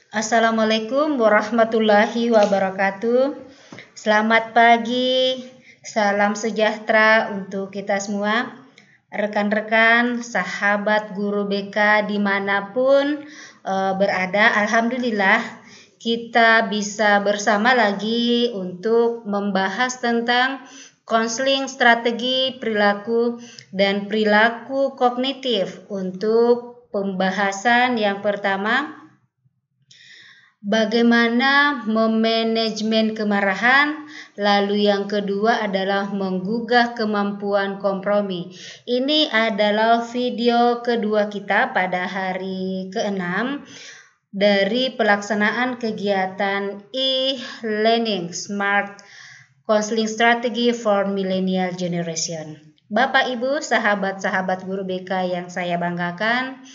Assalamualaikum warahmatullahi wabarakatuh. Selamat pagi, salam sejahtera untuk kita semua. Rekan-rekan, sahabat guru BK dimanapun berada, Alhamdulillah kita bisa bersama lagi untuk membahas tentang konseling strategi perilaku dan perilaku kognitif. Untuk pembahasan yang pertama, bagaimana memanajemen kemarahan, lalu yang kedua adalah menggugah kemampuan kompromi. Ini adalah video kedua kita pada hari ke-6 dari pelaksanaan kegiatan e-learning Smart Counseling Strategy for Millennial Generation. Bapak Ibu, sahabat-sahabat guru BK yang saya banggakan,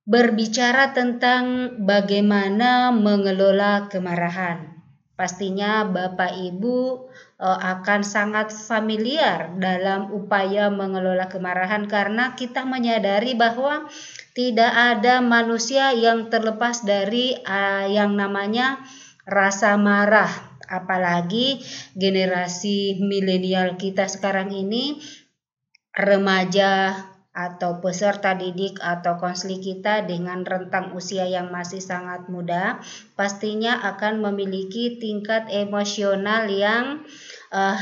berbicara tentang bagaimana mengelola kemarahan. Pastinya Bapak Ibu akan sangat familiar dalam upaya mengelola kemarahan karena kita menyadari bahwa tidak ada manusia yang terlepas dari yang namanya rasa marah. Apalagi generasi milenial kita sekarang ini, remaja atau peserta didik atau konseling kita dengan rentang usia yang masih sangat muda, pastinya akan memiliki tingkat emosional yang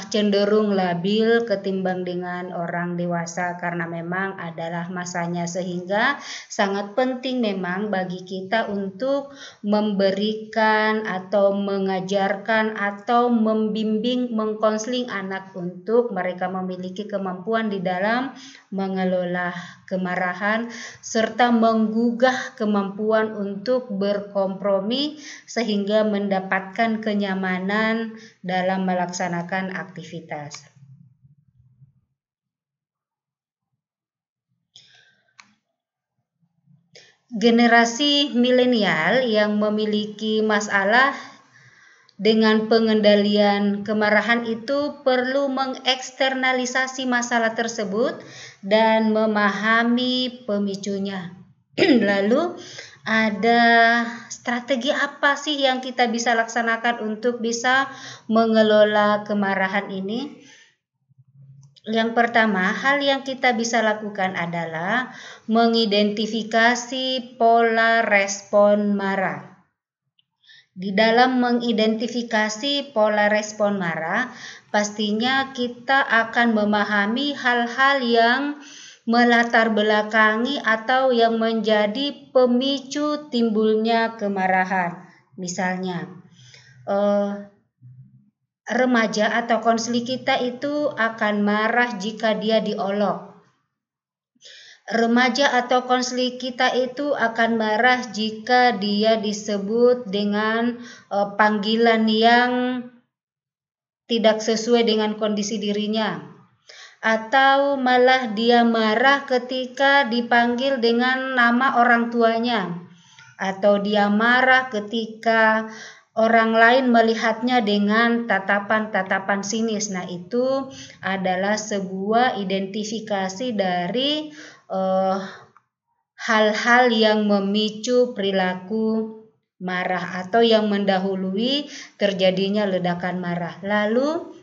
cenderung labil ketimbang dengan orang dewasa karena memang adalah masanya, sehingga sangat penting memang bagi kita untuk memberikan atau mengajarkan atau membimbing, mengkonseling anak untuk mereka memiliki kemampuan di dalam mengelola kemarahan serta menggugah kemampuan untuk berkompromi sehingga mendapatkan kenyamanan dalam melaksanakan aktivitas. Generasi milenial yang memiliki masalah dengan pengendalian kemarahan itu perlu mengeksternalisasi masalah tersebut dan memahami pemicunya. Lalu ada strategi apa sih yang kita bisa laksanakan untuk bisa mengelola kemarahan ini? Yang pertama, hal yang kita bisa lakukan adalah mengidentifikasi pola respon marah. Di dalam mengidentifikasi pola respon marah, pastinya kita akan memahami hal-hal yang melatar belakangi atau yang menjadi pemicu timbulnya kemarahan. Misalnya, remaja atau konseling kita itu akan marah jika dia diolok. Remaja atau konseling kita itu akan marah jika dia disebut dengan panggilan yang tidak sesuai dengan kondisi dirinya, atau malah dia marah ketika dipanggil dengan nama orang tuanya, atau dia marah ketika orang lain melihatnya dengan tatapan-tatapan sinis. Nah, itu adalah sebuah identifikasi dari hal-hal yang memicu perilaku marah atau yang mendahului terjadinya ledakan marah. Lalu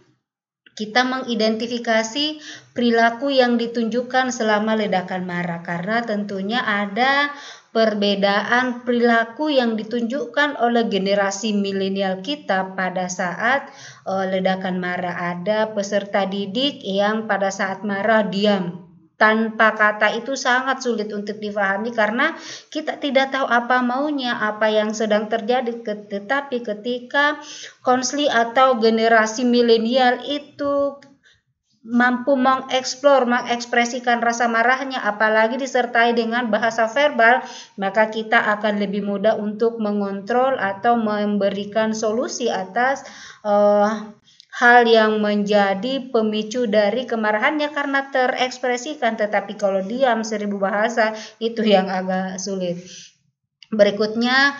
kita mengidentifikasi perilaku yang ditunjukkan selama ledakan marah, karena tentunya ada perbedaan perilaku yang ditunjukkan oleh generasi milenial kita pada saat ledakan marah. Ada peserta didik yang pada saat marah diam tanpa kata, itu sangat sulit untuk difahami karena kita tidak tahu apa maunya, apa yang sedang terjadi. Tetapi ketika konseling atau generasi milenial itu mampu mengekspresikan rasa marahnya, apalagi disertai dengan bahasa verbal, maka kita akan lebih mudah untuk mengontrol atau memberikan solusi atas hal yang menjadi pemicu dari kemarahannya karena terekspresikan. Tetapi kalau diam 1000 bahasa, itu yang agak sulit. Berikutnya,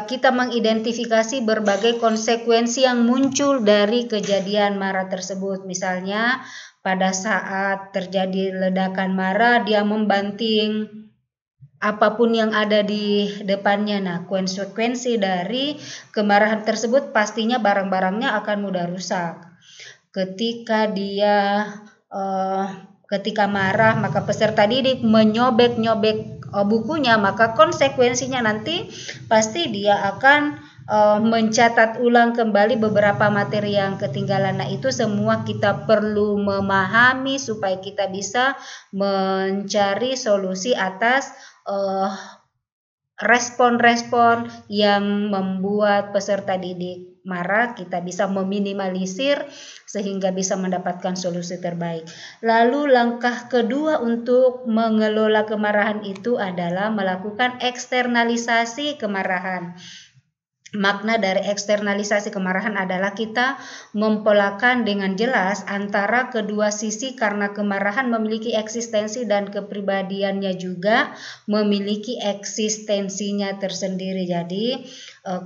kita mengidentifikasi berbagai konsekuensi yang muncul dari kejadian marah tersebut. Misalnya, pada saat terjadi ledakan marah, dia membanting apapun yang ada di depannya. Nah, konsekuensi dari kemarahan tersebut pastinya barang-barangnya akan mudah rusak. Ketika marah, maka peserta didik menyobek-nyobek bukunya, maka konsekuensinya nanti pasti dia akan mencatat ulang kembali beberapa materi yang ketinggalan. Nah, itu semua kita perlu memahami supaya kita bisa mencari solusi atas respon-respon yang membuat peserta didik marah. Kita bisa meminimalisir sehingga bisa mendapatkan solusi terbaik. Lalu langkah kedua untuk mengelola kemarahan itu adalah melakukan eksternalisasi kemarahan. Makna dari eksternalisasi kemarahan adalah kita mempolakan dengan jelas antara kedua sisi, karena kemarahan memiliki eksistensi dan kepribadiannya juga memiliki eksistensinya tersendiri. Jadi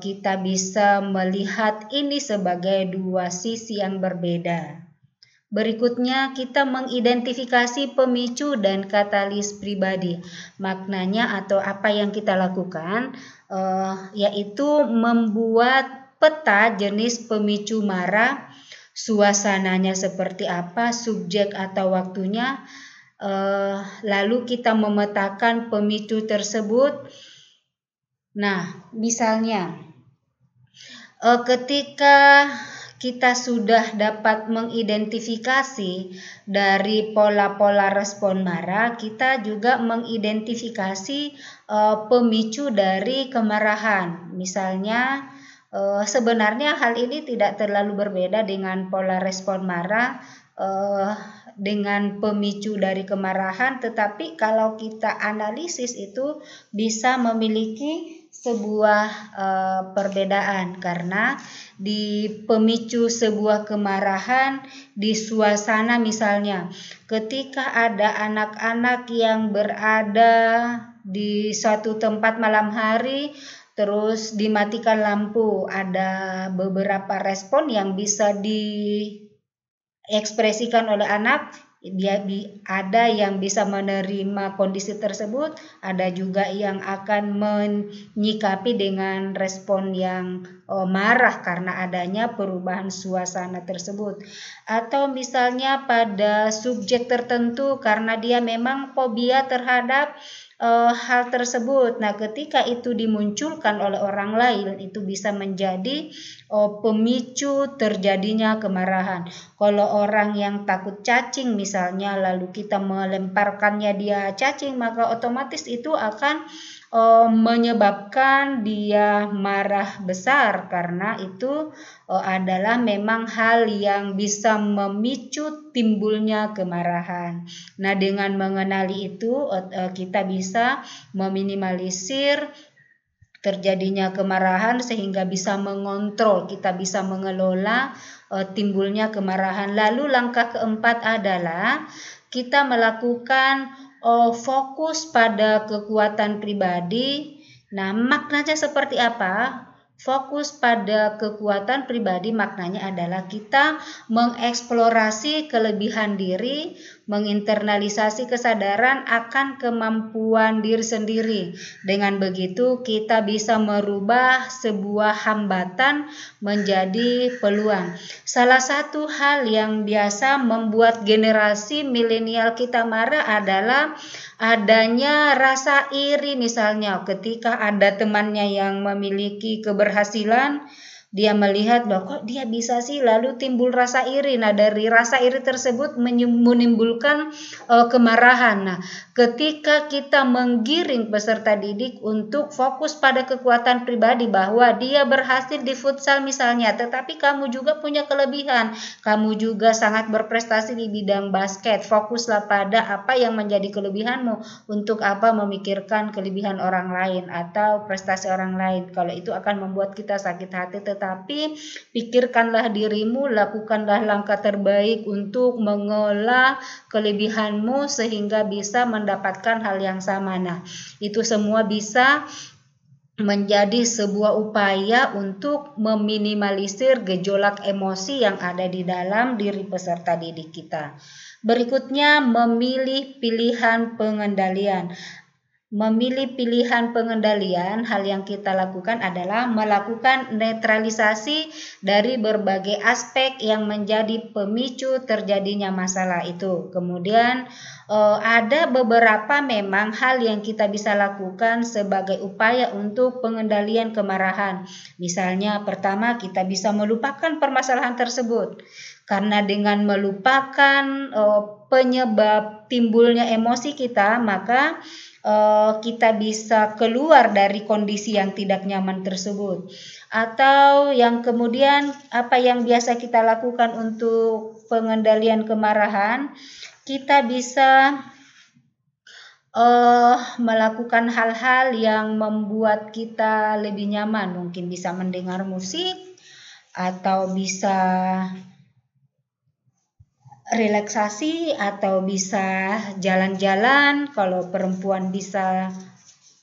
kita bisa melihat ini sebagai dua sisi yang berbeda. Berikutnya kita mengidentifikasi pemicu dan katalis pribadi. Maknanya atau apa yang kita lakukan yaitu membuat peta jenis pemicu marah, suasananya seperti apa, subjek atau waktunya, lalu kita memetakan pemicu tersebut. Nah, misalnya ketika kita sudah dapat mengidentifikasi dari pola-pola respon marah, kita juga mengidentifikasi pemicu dari kemarahan. Misalnya, sebenarnya hal ini tidak terlalu berbeda dengan pola respon marah dengan pemicu dari kemarahan, tetapi kalau kita analisis itu bisa memiliki sebuah perbedaan, karena di pemicu sebuah kemarahan di suasana, misalnya ketika ada anak-anak yang berada di suatu tempat malam hari terus dimatikan lampu, ada beberapa respon yang bisa diekspresikan oleh anak. Ada yang bisa menerima kondisi tersebut, ada juga yang akan menyikapi dengan respon yang marah karena adanya perubahan suasana tersebut. Atau misalnya pada subjek tertentu karena dia memang fobia terhadap hal tersebut. Nah, ketika itu dimunculkan oleh orang lain, itu bisa menjadi pemicu terjadinya kemarahan. Kalau orang yang takut cacing misalnya, lalu kita melemparkannya dia cacing, maka otomatis itu akan menyebabkan dia marah besar, karena itu adalah memang hal yang bisa memicu timbulnya kemarahan. Nah, dengan mengenali itu kita bisa meminimalisir terjadinya kemarahan sehingga bisa mengontrol, kita bisa mengelola timbulnya kemarahan. Lalu langkah keempat adalah kita melakukan fokus pada kekuatan pribadi. Nah, maknanya seperti apa? Fokus pada kekuatan pribadi maknanya adalah kita mengeksplorasi kelebihan diri, menginternalisasi kesadaran akan kemampuan diri sendiri. Dengan begitu kita bisa merubah sebuah hambatan menjadi peluang. Salah satu hal yang biasa membuat generasi milenial kita marah adalah adanya rasa iri. Misalnya ketika ada temannya yang memiliki keberhasilan, dia melihat loh kok dia bisa sih, lalu timbul rasa iri. Nah, dari rasa iri tersebut menimbulkan kemarahan. Nah, ketika kita menggiring peserta didik untuk fokus pada kekuatan pribadi, bahwa dia berhasil di futsal misalnya, tetapi kamu juga punya kelebihan, kamu juga sangat berprestasi di bidang basket, fokuslah pada apa yang menjadi kelebihanmu. Untuk apa memikirkan kelebihan orang lain atau prestasi orang lain, kalau itu akan membuat kita sakit hati. Tetapi pikirkanlah dirimu, lakukanlah langkah terbaik untuk mengolah kelebihanmu sehingga bisa mendapatkan hal yang sama. Nah, itu semua bisa menjadi sebuah upaya untuk meminimalisir gejolak emosi yang ada di dalam diri peserta didik kita. Berikutnya, memilih pilihan pengendalian. memilih pilihan pengendalian, hal yang kita lakukan adalah melakukan netralisasi dari berbagai aspek yang menjadi pemicu terjadinya masalah itu. Kemudian ada beberapa memang hal yang kita bisa lakukan sebagai upaya untuk pengendalian kemarahan. Misalnya pertama, kita bisa melupakan permasalahan tersebut. Karena dengan melupakan penyebab timbulnya emosi kita, maka kita bisa keluar dari kondisi yang tidak nyaman tersebut. Atau yang kemudian apa yang biasa kita lakukan untuk pengendalian kemarahan, kita bisa melakukan hal-hal yang membuat kita lebih nyaman. Mungkin bisa mendengar musik atau bisa relaksasi atau bisa jalan-jalan. Kalau perempuan bisa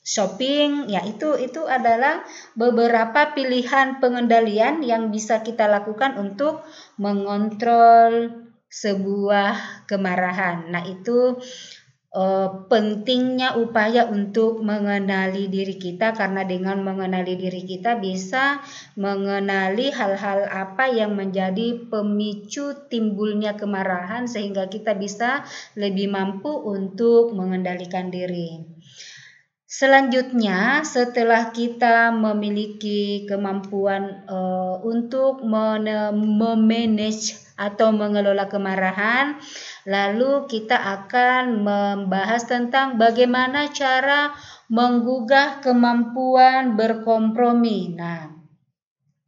shopping, ya itu adalah beberapa pilihan pengendalian yang bisa kita lakukan untuk mengontrol sebuah kemarahan. Nah, itu pentingnya upaya untuk mengenali diri kita, karena dengan mengenali diri kita bisa mengenali hal-hal apa yang menjadi pemicu timbulnya kemarahan sehingga kita bisa lebih mampu untuk mengendalikan diri. Selanjutnya, setelah kita memiliki kemampuan untuk memanage atau mengelola kemarahan, lalu kita akan membahas tentang bagaimana cara menggugah kemampuan berkompromi. Nah,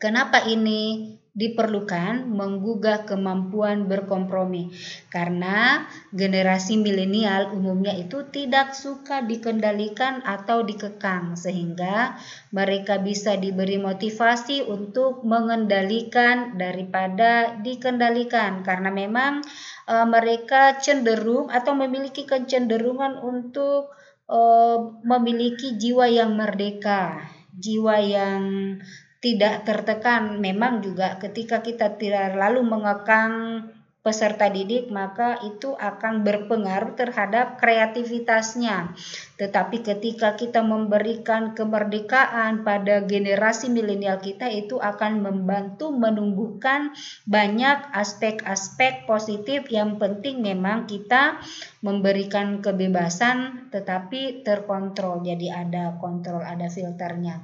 kenapa ini diperlukan menggugah kemampuan berkompromi? Karena generasi milenial umumnya itu tidak suka dikendalikan atau dikekang, sehingga mereka bisa diberi motivasi untuk mengendalikan daripada dikendalikan, karena memang mereka cenderung atau memiliki kecenderungan untuk memiliki jiwa yang merdeka, jiwa yang tidak tertekan. Memang juga ketika kita tidak lalu mengekang peserta didik, maka itu akan berpengaruh terhadap kreativitasnya. Tetapi ketika kita memberikan kemerdekaan pada generasi milenial kita, itu akan membantu menumbuhkan banyak aspek-aspek positif. Yang penting memang kita memberikan kebebasan tetapi terkontrol. Jadi ada kontrol, ada filternya.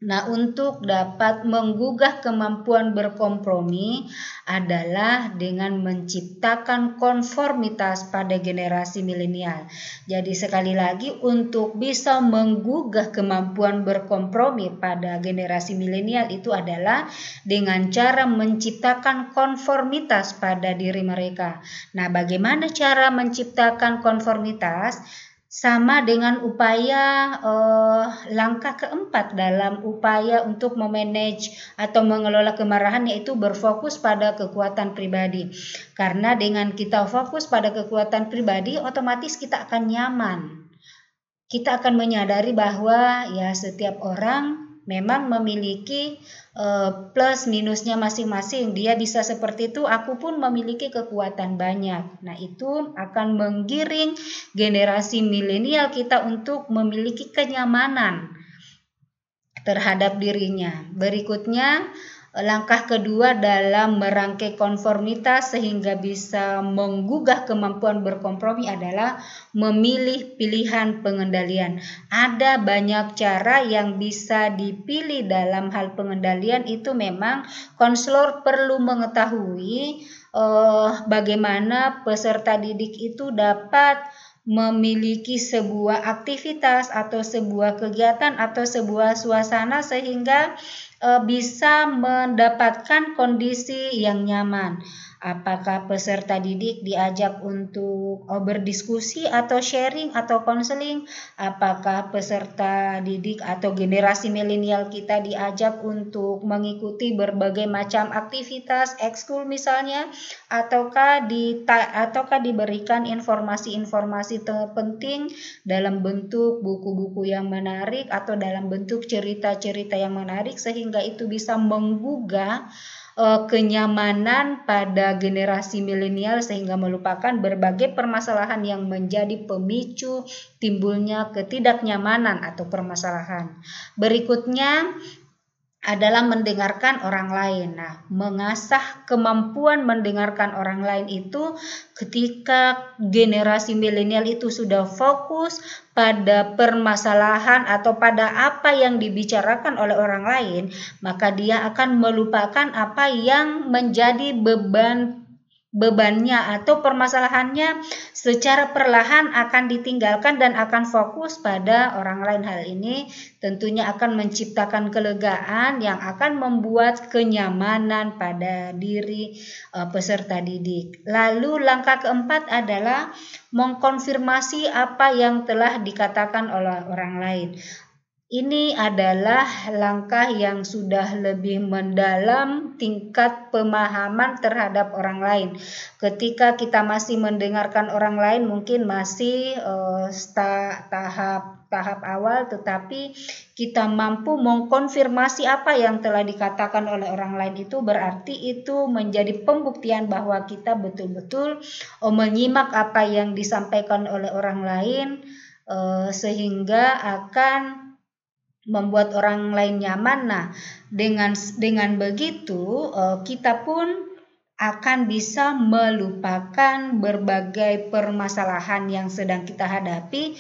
Nah, untuk dapat menggugah kemampuan berkompromi adalah dengan menciptakan konformitas pada generasi milenial. Jadi sekali lagi, untuk bisa menggugah kemampuan berkompromi pada generasi milenial itu adalah dengan cara menciptakan konformitas pada diri mereka. Nah, bagaimana cara menciptakan konformitas? Sama dengan upaya langkah keempat dalam upaya untuk memanage atau mengelola kemarahan, yaitu berfokus pada kekuatan pribadi. Karena dengan kita fokus pada kekuatan pribadi, otomatis kita akan nyaman. Kita akan menyadari bahwa ya setiap orang memang memiliki plus minusnya masing-masing. Dia bisa seperti itu, aku pun memiliki kekuatan banyak. Nah, itu akan menggiring generasi milenial kita untuk memiliki kenyamanan terhadap dirinya. Berikutnya, langkah kedua dalam merangkai konformitas sehingga bisa menggugah kemampuan berkompromi adalah memilih pilihan pengendalian. Ada banyak cara yang bisa dipilih dalam hal pengendalian. Itu memang konselor perlu mengetahui bagaimana peserta didik itu dapat memiliki sebuah aktivitas atau sebuah kegiatan atau sebuah suasana sehingga bisa mendapatkan kondisi yang nyaman. Apakah peserta didik diajak untuk berdiskusi atau sharing atau konseling? Apakah peserta didik atau generasi milenial kita diajak untuk mengikuti berbagai macam aktivitas ekskul misalnya? Ataukah diberikan informasi-informasi penting dalam bentuk buku-buku yang menarik atau dalam bentuk cerita-cerita yang menarik, sehingga itu bisa menggugah kenyamanan pada generasi milenial sehingga melupakan berbagai permasalahan yang menjadi pemicu timbulnya ketidaknyamanan atau permasalahan. Berikutnya adalah mendengarkan orang lain. Nah, mengasah kemampuan mendengarkan orang lain itu ketika generasi milenial itu sudah fokus pada permasalahan atau pada apa yang dibicarakan oleh orang lain, maka dia akan melupakan apa yang menjadi bebannya atau permasalahannya secara perlahan akan ditinggalkan dan akan fokus pada orang lain. Hal ini tentunya akan menciptakan kelegaan yang akan membuat kenyamanan pada diri peserta didik. Lalu langkah keempat adalah mengkonfirmasi apa yang telah dikatakan oleh orang lain. Ini adalah langkah yang sudah lebih mendalam tingkat pemahaman terhadap orang lain. Ketika kita masih mendengarkan orang lain mungkin masih tahap awal, tetapi kita mampu mengkonfirmasi apa yang telah dikatakan oleh orang lain, itu berarti itu menjadi pembuktian bahwa kita betul-betul menyimak apa yang disampaikan oleh orang lain, sehingga akan membuat orang lain nyaman. Nah, dengan begitu kita pun akan bisa melupakan berbagai permasalahan yang sedang kita hadapi,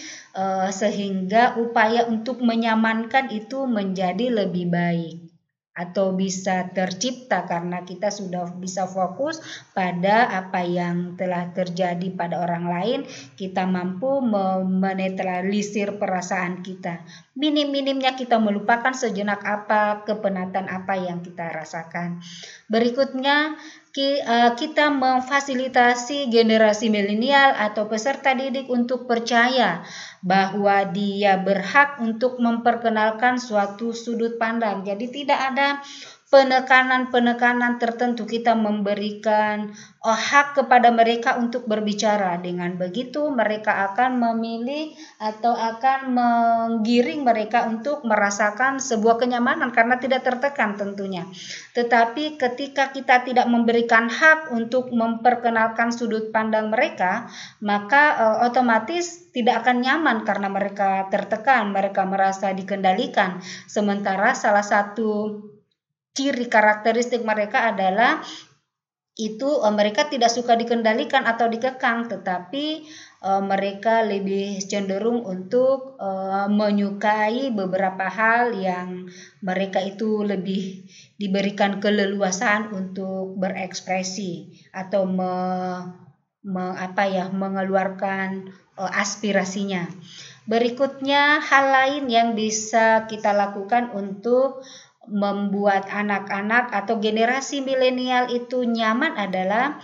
sehingga upaya untuk menyamankan itu menjadi lebih baik atau bisa tercipta karena kita sudah bisa fokus pada apa yang telah terjadi pada orang lain. Kita mampu menetralisir perasaan kita. Minim-minimnya kita melupakan sejenak apa kepenatan apa yang kita rasakan. Berikutnya kita memfasilitasi generasi milenial atau peserta didik untuk percaya bahwa dia berhak untuk memperkenalkan suatu sudut pandang. Jadi tidak ada penekanan-penekanan tertentu, kita memberikan hak kepada mereka untuk berbicara. Dengan begitu mereka akan memilih atau akan menggiring mereka untuk merasakan sebuah kenyamanan karena tidak tertekan tentunya. Tetapi ketika kita tidak memberikan hak untuk memperkenalkan sudut pandang mereka, maka otomatis tidak akan nyaman karena mereka tertekan, mereka merasa dikendalikan. Sementara salah satu ciri karakteristik mereka adalah mereka tidak suka dikendalikan atau dikekang, tetapi mereka lebih cenderung untuk menyukai beberapa hal yang mereka itu lebih diberikan keleluasaan untuk berekspresi atau mengeluarkan aspirasinya. Berikutnya, hal lain yang bisa kita lakukan untuk membuat anak-anak atau generasi milenial itu nyaman adalah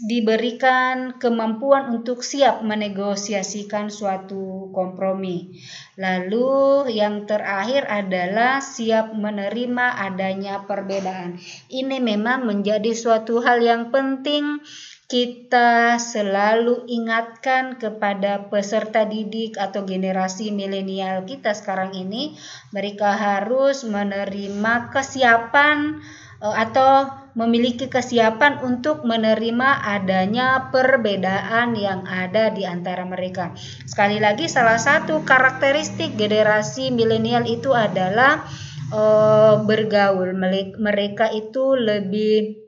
diberikan kemampuan untuk siap menegosiasikan suatu kompromi. Lalu yang terakhir adalah siap menerima adanya perbedaan. Ini memang menjadi suatu hal yang penting kita selalu ingatkan kepada peserta didik atau generasi milenial kita sekarang ini. Mereka harus menerima kesiapan atau memiliki kesiapan untuk menerima adanya perbedaan yang ada di antara mereka. Sekali lagi, salah satu karakteristik generasi milenial itu adalah bergaul. Mereka itu lebih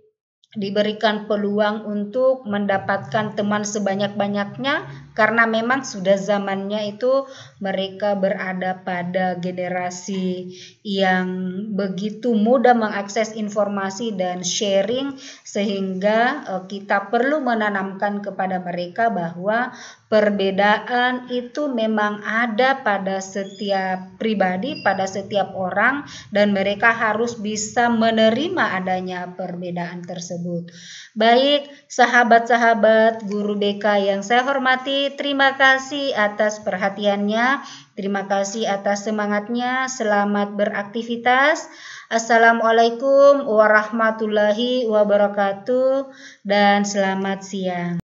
diberikan peluang untuk mendapatkan teman sebanyak-banyaknya karena memang sudah zamannya itu mereka berada pada generasi yang begitu mudah mengakses informasi dan sharing, sehingga kita perlu menanamkan kepada mereka bahwa perbedaan itu memang ada pada setiap pribadi, pada setiap orang, dan mereka harus bisa menerima adanya perbedaan tersebut. Baik, sahabat-sahabat guru BK yang saya hormati, terima kasih atas perhatiannya, terima kasih atas semangatnya, selamat beraktivitas. Assalamualaikum warahmatullahi wabarakatuh dan selamat siang.